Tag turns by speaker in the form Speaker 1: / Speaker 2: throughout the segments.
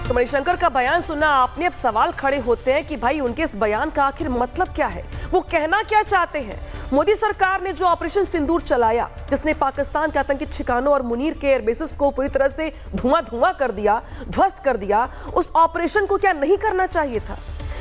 Speaker 1: तो मणिशंकर का बयान सुनना आपने अब सवाल खड़े होते हैं कि भाई उनके इस बयान का आखिर मतलब क्या है, वो कहना क्या चाहते हैं। मोदी सरकार ने जो ऑपरेशन सिंदूर चलाया, जिसने पाकिस्तान के आतंकी ठिकानों और मुनीर के एयरबेसेस को पूरी तरह से धुआं कर दिया, ध्वस्त कर दिया, उस ऑपरेशन को क्या नहीं करना चाहिए था?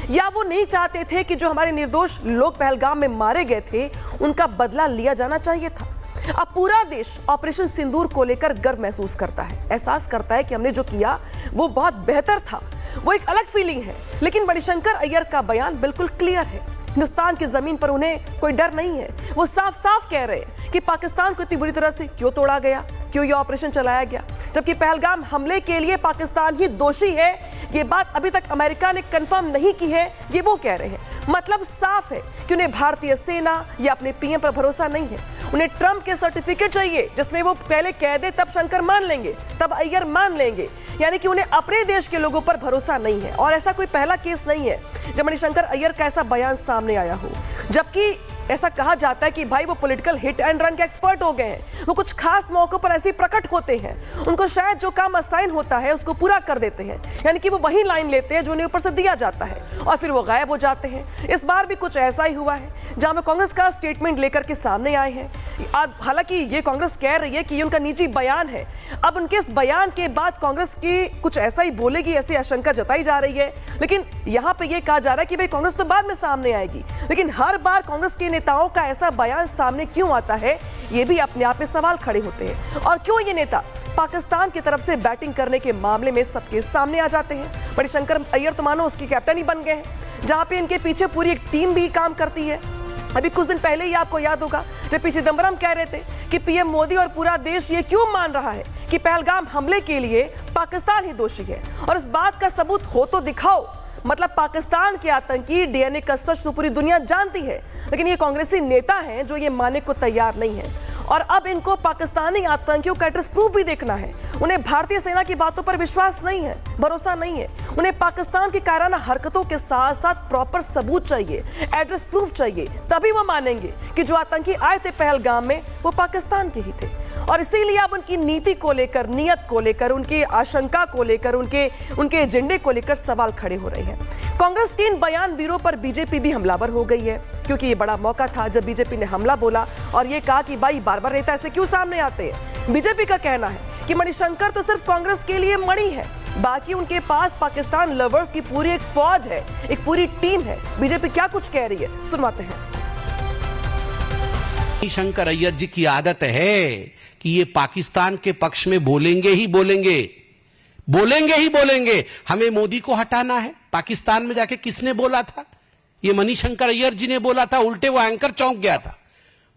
Speaker 1: या वो नहीं चाहते थे कि जो हमारे निर्दोष लोग पहलगाम में मारे गए थे उनका बदला लिया जाना चाहिए था? अब पूरा देश ऑपरेशन सिंदूर को लेकर गर्व महसूस करता है, एहसास करता है कि हमने जो किया वो बहुत बेहतर था। वो एक अलग फीलिंग है। लेकिन मणिशंकर अय्यर का बयान बिल्कुल क्लियर है। हिंदुस्तान की जमीन पर उन्हें कोई डर नहीं है। वो साफ साफ कह रहे हैं कि पाकिस्तान को इतनी बुरी तरह से क्यों तोड़ा गया, क्यों ये ऑपरेशन चलाया गया, जबकि पहलगाम हमले के लिए पाकिस्तान ही दोषी है। ये बात अभी तक अमेरिका ने कंफर्म नहीं की है, ये वो कह रहे हैं। मतलब साफ है कि उन्हें भारतीय सेना या अपने पीएम पर भरोसा नहीं है। उन्हें ट्रंप के सर्टिफिकेट चाहिए जिसमें वो पहले कह दे, तब शंकर मान लेंगे, तब अय्यर मान लेंगे। यानी कि उन्हें अपने देश के लोगों पर भरोसा नहीं है। और ऐसा कोई पहला केस नहीं है जब मणिशंकर अय्यर का ऐसा बयान सामने आया हो। जबकि ऐसा कहा जाता है कि भाई वो पॉलिटिकल हिट एंड रन के एक्सपर्ट हो गए हैं। वो कुछ खास मौकों पर ऐसे प्रकट होते हैं, उनको शायद जो काम असाइन होता है उसको पूरा कर देते हैं। यानी कि वो वही लाइन लेते हैं जो उन्हें ऊपर से दिया जाता है और फिर वो गायब हो जाते हैं। इस बार भी कुछ ऐसा ही हुआ है, जहां वो कांग्रेस का स्टेटमेंट लेकर के सामने आए हैं। हालांकि ये कांग्रेस कह रही है कि ये उनका निजी बयान है। अब उनके इस बयान के बाद कांग्रेस की कुछ ऐसा ही बोलेगी, ऐसी आशंका जताई जा रही है। लेकिन यहाँ पे ये कहा जा रहा है कि भाई कांग्रेस तो बाद में सामने आएगी। लेकिन हर बार कांग्रेस के नेताओं का ऐसा बयान सामने क्यों आता है, ये भी अपने आप में सवाल खड़े होते हैं। और क्यों ये नेता पाकिस्तान की तरफ से बैटिंग करने के मामले में सबके सामने आ जाते हैं? मणिशंकर अय्यर तो मानो उसकी कैप्टन ही बन गए हैं, जहां पे इनके पीछे पूरी एक टीम भी काम करती है। अभी कुछ दिन पहले ही आपको याद होगा जब पी चिदंबरम कह रहे थे कि पीएम मोदी और पूरा देश ये क्यों मान रहा है कि पहलगाम हमले के लिए पाकिस्तान ही दोषी है, और इस बात का सबूत हो तो दिखाओ। मतलब पाकिस्तान के आतंकी डीएनए का सच तो पूरी दुनिया जानती है, लेकिन ये कांग्रेसी नेता हैं जो ये मानने को तैयार नहीं है। और अब इनको पाकिस्तानी आतंकियों का एड्रेस प्रूफ भी देखना है। उन्हें भारतीय सेना की बातों पर विश्वास नहीं है, भरोसा नहीं है। उन्हें पाकिस्तान की कायराना हरकतों के साथ साथ प्रॉपर सबूत चाहिए, एड्रेस प्रूफ चाहिए, तभी वो मानेंगे कि जो आतंकी आए थे पहलगाम में वो पाकिस्तान के ही थे। और इसीलिए अब उनकी नीति को लेकर, नियत को लेकर, उनकी आशंका को लेकर, उनके एजेंडे को लेकर सवाल खड़े हो रहे हैं। कांग्रेस के इन बयानवीरों पर बीजेपी भी हमलावर हो गई है, क्योंकि ये बड़ा मौका था जब बीजेपी ने हमला बोला और ये कहा कि भाई बार बार नेता ऐसे क्यों सामने आते हैं। बीजेपी का कहना है कि मणिशंकर तो सिर्फ कांग्रेस के लिए मणि है, बाकी उनके पास पाकिस्तान लवर्स की पूरी एक फौज है, एक पूरी टीम है। बीजेपी क्या कुछ कह रही है, सुनवाते हैं।
Speaker 2: मणिशंकर अय्यर जी की आदत है कि ये पाकिस्तान के पक्ष में बोलेंगे ही बोलेंगे, बोलेंगे ही बोलेंगे। हमें मोदी को हटाना है। पाकिस्तान में जाके किसने बोला था? ये मणिशंकर अय्यर जी ने बोला था। उल्टे वो एंकर चौंक गया था।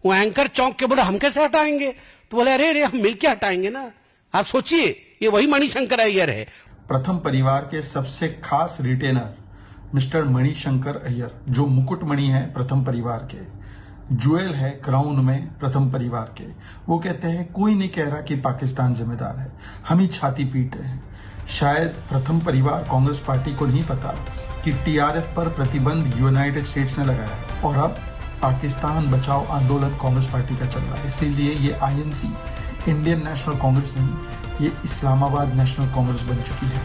Speaker 2: वो एंकर चौंक के बोला हम कैसे हटाएंगे, तो बोले अरे हम मिलके हटाएंगे ना। आप सोचिए, ये वही मणिशंकर अय्यर है।
Speaker 3: प्रथम परिवार के सबसे खास रिटेनर मिस्टर मणिशंकर अय्यर, जो मुकुटमणि है प्रथम परिवार के, ज्वेल है क्राउन में प्रथम परिवार के, वो कहते हैं कोई नहीं कह रहा कि पाकिस्तान जिम्मेदार है, हम ही छाती पीट रहे हैं। शायद प्रथम परिवार कांग्रेस पार्टी को नहीं पता कि टीआरएफ पर प्रतिबंध यूनाइटेड स्टेट्स ने लगाया है और अब पाकिस्तान बचाओ आंदोलन कांग्रेस पार्टी का चल रहा है। इसीलिए ये आईएनसी, इंडियन नेशनल कांग्रेस नहीं, ये इस्लामाबाद नेशनल कांग्रेस बन चुकी है।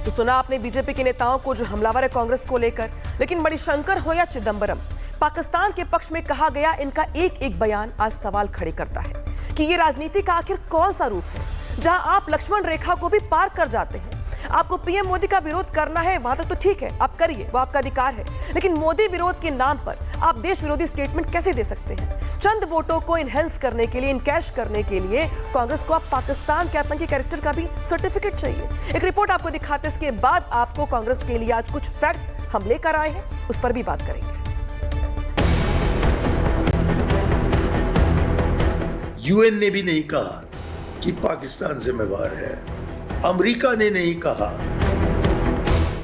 Speaker 1: तो सुना आपने बीजेपी के नेताओं को जो हमलावर है कांग्रेस को लेकर। लेकिन मणिशंकर हो या चिदंबरम, पाकिस्तान के पक्ष में कहा गया इनका एक एक बयान आज सवाल खड़े करता है कि ये राजनीति का आखिर कौन सा रूप है, जहां आप लक्ष्मण रेखा को भी पार कर जाते हैं। आपको पीएम मोदी का विरोध करना है, वहां तक तो ठीक है, आप करिए, वो आपका अधिकार है। लेकिन मोदी विरोध के नाम पर आप देश विरोधी स्टेटमेंट कैसे दे सकते हैं? चंद वोटों को इनहेंस करने के लिए, इनकैश करने के लिए कांग्रेस को अब पाकिस्तान के आतंकी कैरेक्टर का भी सर्टिफिकेट चाहिए। एक रिपोर्ट आपको दिखाते, इसके बाद आपको कांग्रेस के लिए आज कुछ फैक्ट्स हम लेकर आए हैं, उस पर भी बात करेंगे।
Speaker 4: यूएन ने भी नहीं कहा कि पाकिस्तान जिम्मेवार है, अमेरिका ने नहीं कहा।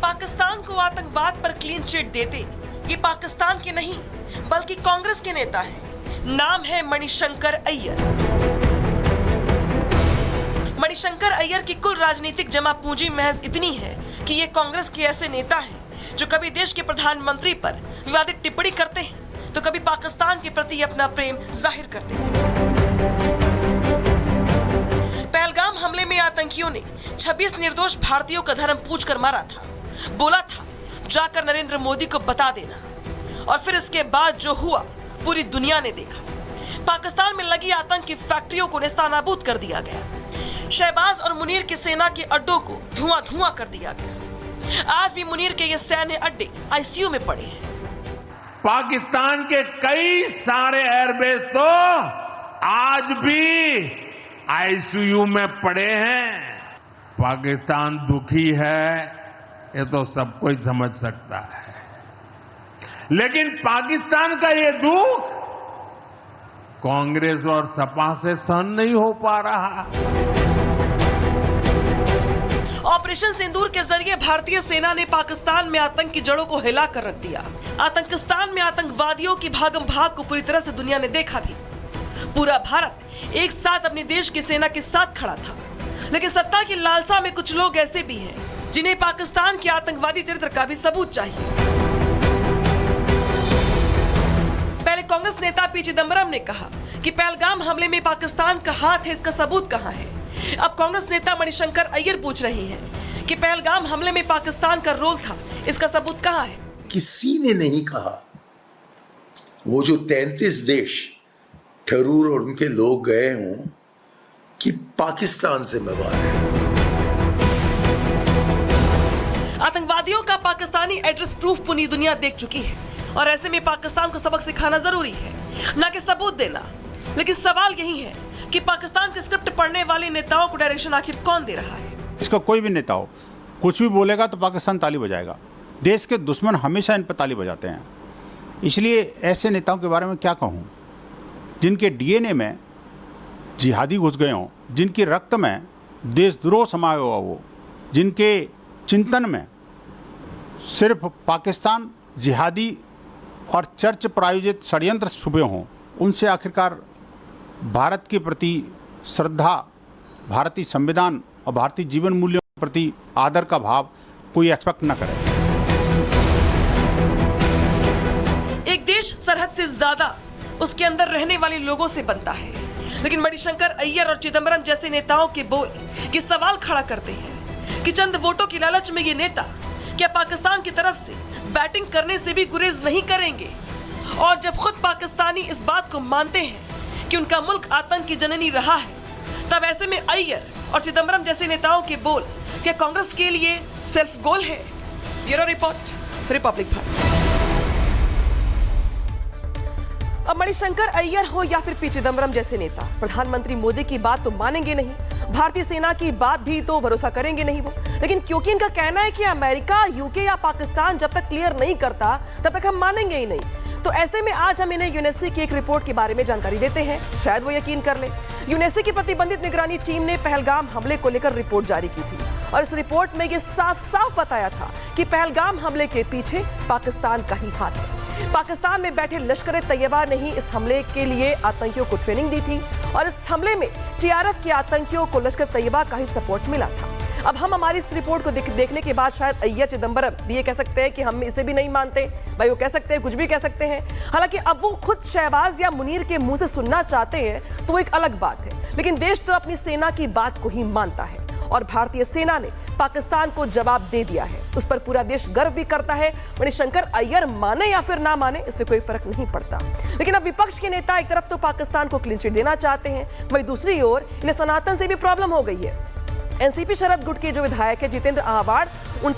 Speaker 1: पाकिस्तान को आतंकवाद पर क्लीन चिट देते ये पाकिस्तान के नहीं बल्कि कांग्रेस के नेता हैं। नाम है मणिशंकर अय्यर। मणिशंकर अय्यर की कुल राजनीतिक जमा पूंजी महज इतनी है कि ये कांग्रेस के ऐसे नेता हैं जो कभी देश के प्रधानमंत्री पर विवादित टिप्पणी करते हैं तो कभी पाकिस्तान के प्रति अपना प्रेम जाहिर करते हैं। पहलगाम हमले में आतंकियों ने 26 निर्दोष भारतीयों का धर्म पूछकर मारा था। बोला था जाकर नरेंद्र मोदी को बता देना, और फिर इसके बाद जो हुआ पूरी दुनिया ने देखा। पाकिस्तान में लगी आतंक की फैक्ट्रियों को नेस्तनाबूद कर दिया गया। शहबाज और मुनीर की सेना के अड्डों को धुआं धुआं कर दिया गया। आज भी मुनीर के ये सैन्य अड्डे आईसीयू में पड़े हैं।
Speaker 5: पाकिस्तान के कई सारे एयरबेस तो आज भी आईसीयू में पड़े हैं। पाकिस्तान दुखी है, ये तो सब कोई समझ सकता है, लेकिन पाकिस्तान का ये दुख कांग्रेस और सपा से सहन नहीं हो पा रहा।
Speaker 1: ऑपरेशन सिंदूर के जरिए भारतीय सेना ने पाकिस्तान में आतंक की जड़ों को हिला कर रख दिया। आतंकिस्तान में आतंकवादियों की भागम भाग को पूरी तरह से दुनिया ने देखा भी। पूरा भारत एक साथ अपने देश की सेना के साथ खड़ा था, लेकिन सत्ता की लालसा में कुछ लोग ऐसे भी हैं जिन्हें पाकिस्तान के आतंकवादी चरित्र का भी सबूत चाहिए। पहले कांग्रेस नेता पी चिदंबरम ने कहा कि पहलगाम हमले में पाकिस्तान का हाथ है, इसका सबूत कहां है। अब कांग्रेस नेता मणिशंकर अय्यर पूछ रही हैं कि पहलगाम हमले में पाकिस्तान का रोल था, इसका सबूत कहां है।
Speaker 4: किसी ने नहीं कहा वो जो 33 देश ठरूर और उनके लोग गए हों कि पाकिस्तान जिम्मेवार है।
Speaker 1: आतंकवादियों का पाकिस्तानी एड्रेस प्रूफ पूरी दुनिया देख चुकी है, और ऐसे में पाकिस्तान को सबक सिखाना जरूरी है, न कि सबूत देना। लेकिन सवाल यही है कि पाकिस्तान के स्क्रिप्ट पढ़ने वाले नेताओं को डायरेक्शन आखिर कौन दे रहा है।
Speaker 6: इसका कोई भी नेता हो, कुछ भी बोलेगा तो पाकिस्तान ताली बजाएगा। देश के दुश्मन हमेशा इन पर ताली बजाते हैं। इसलिए ऐसे नेताओं के बारे में क्या कहूँ, जिनके डीएनए में जिहादी घुस गए हों, जिनके रक्त में देशद्रोह समाया हुआ हो, जिनके चिंतन में सिर्फ पाकिस्तान, जिहादी और चर्च प्रायोजित षड्यंत्र छुपे हों, उनसे आखिरकार भारत के प्रति श्रद्धा, भारतीय संविधान और भारतीय जीवन मूल्यों के प्रति आदर का भाव कोई एक्सपेक्ट न करे।
Speaker 1: एक देश सरहद से ज्यादा उसके अंदर रहने वाले लोगों से बनता है, लेकिन मणिशंकर अय्यर और चिदंबरम जैसे नेताओं के बोल ये सवाल खड़ा करते हैं कि चंद वोटों की लालच में ये नेता क्या पाकिस्तान की तरफ से बैटिंग करने से भी गुरेज नहीं करेंगे। और जब खुद पाकिस्तानी इस बात को मानते हैं कि उनका मुल्क आतंक की जननी रहा है, तब ऐसे में अय्यर और चिदंबरम जैसे नेताओं के बोल क्या कांग्रेस के लिए सेल्फ गोल है। Bureau report, Republic Bharat. अब मणिशंकर अय्यर हो या फिर पी चिदंबरम जैसे नेता, प्रधानमंत्री मोदी की बात तो मानेंगे नहीं, भारतीय सेना की बात भी तो भरोसा करेंगे नहीं वो। लेकिन क्योंकि इनका कहना है कि अमेरिका, यूके या पाकिस्तान जब तक क्लियर नहीं करता तब तक हम मानेंगे ही नहीं, तो ऐसे में आज हम इन्हें यूनेस्सी की एक रिपोर्ट के बारे में जानकारी देते हैं, शायद वो यकीन कर ले। यूनेस्सी की प्रतिबंधित निगरानी टीम ने पहलगाम हमले को लेकर रिपोर्ट जारी की थी, और इस रिपोर्ट में ये साफ साफ बताया था कि पहलगाम हमले के पीछे पाकिस्तान का ही हाथ है। पाकिस्तान में बैठे लश्कर तैयबा ने ही इस हमले के लिए आतंकियों को ट्रेनिंग दी थी, और इस हमले में टीआरएफ के आतंकियों को लश्कर तैयबा का ही सपोर्ट मिला था। अब हम हमारी इस रिपोर्ट को देखने के बाद शायद अय्यर चिदंबरम भी ये कह सकते हैं कि हम इसे भी नहीं मानते। भाई वो कह सकते हैं, कुछ भी कह सकते हैं। हालांकि अब वो खुद शहबाज या मुनीर के मुंह से सुनना चाहते हैं तो वो एक अलग बात है, लेकिन देश तो अपनी सेना की बात को ही मानता है, और भारतीय सेना ने पाकिस्तान को जवाब दे दिया है। उस पर पूरा देश गर्व भी करता है। मणिशंकर अय्यर माने या फिर ना माने, इससे कोई फर्क नहीं पड़ता। लेकिन अब विपक्ष के नेता एक तरफ तो पाकिस्तान को क्लीन चिट देना चाहते हैं, वहीं दूसरी ओर इन्हें सनातन से भी प्रॉब्लम हो गई है। एनसीपी शरद गुट के जो विधायक है जितेंद्र आह्वाड, उनकी